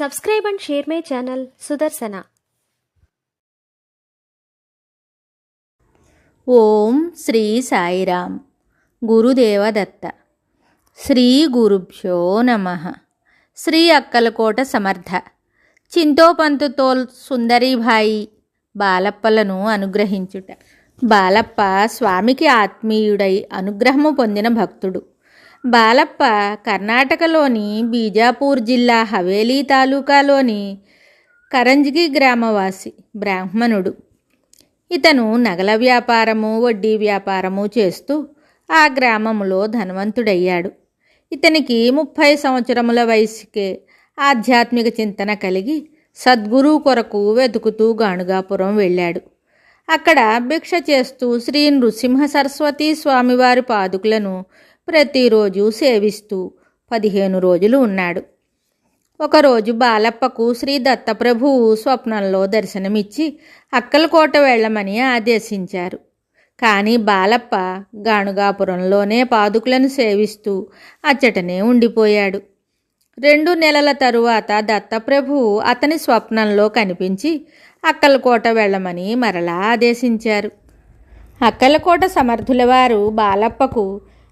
Subscribe and share my channel Sudarsana. ఓం శ్రీ సాయిరామ్. గురుదేవదత్త. శ్రీ గురుభ్యో నమః. శ్రీ అక్కలకోట సమర్థ చింతోపంతుతోల్ సుందరీభాయి బాలప్పలను అనుగ్రహించుట. బాలప్ప స్వామికి ఆత్మీయుడై అనుగ్రహము పొందిన భక్తుడు. బాలప్ప కర్ణాటకలోని బీజాపూర్ జిల్లా హవేలీ తాలూకాలోని కరంజ్గి గ్రామవాసి, బ్రాహ్మణుడు. ఇతను నగల వ్యాపారము, వడ్డీ వ్యాపారము చేస్తూ ఆ గ్రామంలో ధనవంతుడయ్యాడు. ఇతనికి 30 సంవత్సరముల వయసుకే ఆధ్యాత్మిక చింతన కలిగి సద్గురువు కొరకు వెతుకుతూ గాణుగాపురం వెళ్ళాడు. అక్కడ భిక్ష చేస్తూ శ్రీ నృసింహ సరస్వతీ స్వామివారి పాదుకులను ప్రతిరోజు సేవిస్తూ 15 రోజులు ఉన్నాడు. ఒకరోజు బాలప్పకు శ్రీ దత్తప్రభువు స్వప్నంలో దర్శనమిచ్చి అక్కలకోట వెళ్ళమని ఆదేశించారు. కానీ బాలప్ప గాణుగాపురంలోనే పాదుకులను సేవిస్తూ అచ్చటనే ఉండిపోయాడు. 2 నెలల తరువాత దత్తప్రభువు అతని స్వప్నంలో కనిపించి అక్కలకోట వెళ్ళమని మరలా ఆదేశించారు. అక్కలకోట సమర్థుల వారు బాలప్పకు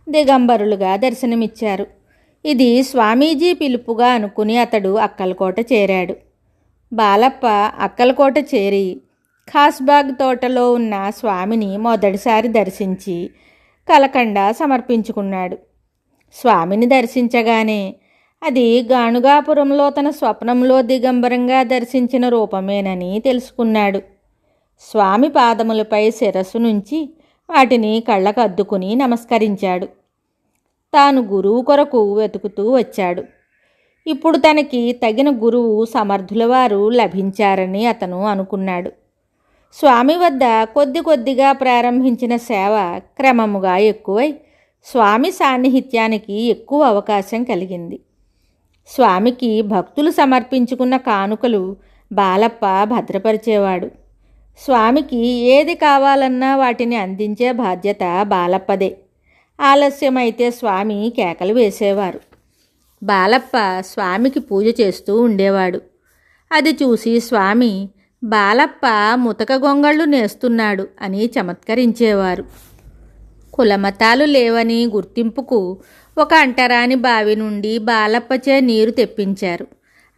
దిగంబరులుగా దర్శనమిచ్చారు. ఇది స్వామీజీ పిలుపుగా అనుకుని అతడు అక్కలకోట చేరాడు. బాలప్ప అక్కలకోట చేరి ఖాస్బాగ్ తోటలో ఉన్న స్వామిని మొదటిసారి దర్శించి కలకండ సమర్పించుకున్నాడు. స్వామిని దర్శించగానే అది గాణుగాపురంలో తన స్వప్నంలో దిగంబరంగా దర్శించిన రూపమేనని తెలుసుకున్నాడు. స్వామి పాదములపై శిరస్సు నుంచి వాటిని కళ్ళకు అద్దుకుని నమస్కరించాడు. తాను గురువు కొరకు వెతుకుతూ వచ్చాడు. ఇప్పుడు తనకి తగిన గురువు సమర్థుల వారు లభించారని అతను అనుకున్నాడు. స్వామి వద్ద కొద్ది కొద్దిగా ప్రారంభించిన సేవ క్రమముగా ఎక్కువై స్వామి సాన్నిహిత్యానికి ఎక్కువ అవకాశం కలిగింది. స్వామికి భక్తులు సమర్పించుకున్న కానుకలు బాలప్ప భద్రపరిచేవాడు. స్వామికి ఏది కావాలన్నా వాటిని అందించే బాధ్యత బాలప్పదే. ఆలస్యమైతే స్వామి కేకలు వేసేవారు. బాలప్ప స్వామికి పూజ చేస్తూ ఉండేవాడు. అది చూసి స్వామి బాలప్ప ముతక గొంగళ్ళు నేస్తున్నాడు అని చమత్కరించేవారు. కులమతాలు లేవని గుర్తింపుకు ఒక అంటరాని బావి నుండి బాలప్పచే నీరు తెప్పించారు.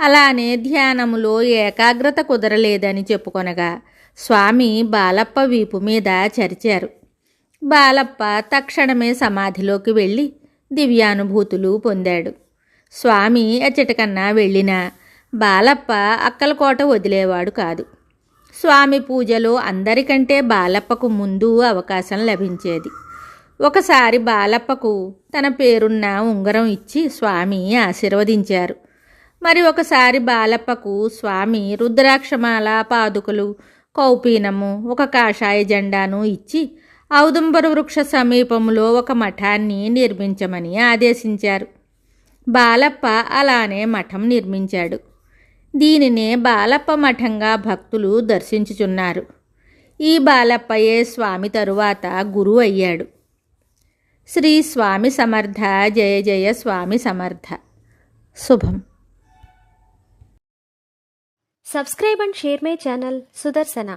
అలానే ధ్యానములో ఏకాగ్రత కుదరలేదని చెప్పుకొనగా స్వామి బాలప్ప వీపు మీద చరిచారు. బాలప్ప తక్షణమే సమాధిలోకి వెళ్ళి దివ్యానుభూతులు పొందాడు. స్వామి ఎచ్చటికన్నా వెళ్ళినా బాలప్ప అక్కలకోట వదిలేవాడు కాదు. స్వామి పూజలో అందరికంటే బాలప్పకు ముందు అవకాశం లభించేది. ఒకసారి బాలప్పకు తన పేరున్న ఉంగరం ఇచ్చి స్వామి ఆశీర్వదించారు. మరి ఒకసారి బాలప్పకు స్వామి రుద్రాక్షమాల, పాదుకలు, కౌపీనము, ఒక కాషాయ జెండాను ఇచ్చి ఔదుంబర వృక్ష సమీపంలో ఒక మఠాన్ని నిర్మించమని ఆదేశించారు. బాలప్ప అలానే మఠం నిర్మించాడు. దీనినే బాలప్ప మఠంగా భక్తులు దర్శించుచున్నారు. ఈ బాలప్పయే స్వామి తరువాత గురువు అయ్యాడు. శ్రీ స్వామి సమర్థ. జయ జయ స్వామి సమర్థ. శుభం. Subscribe and share my channel Sudarsana.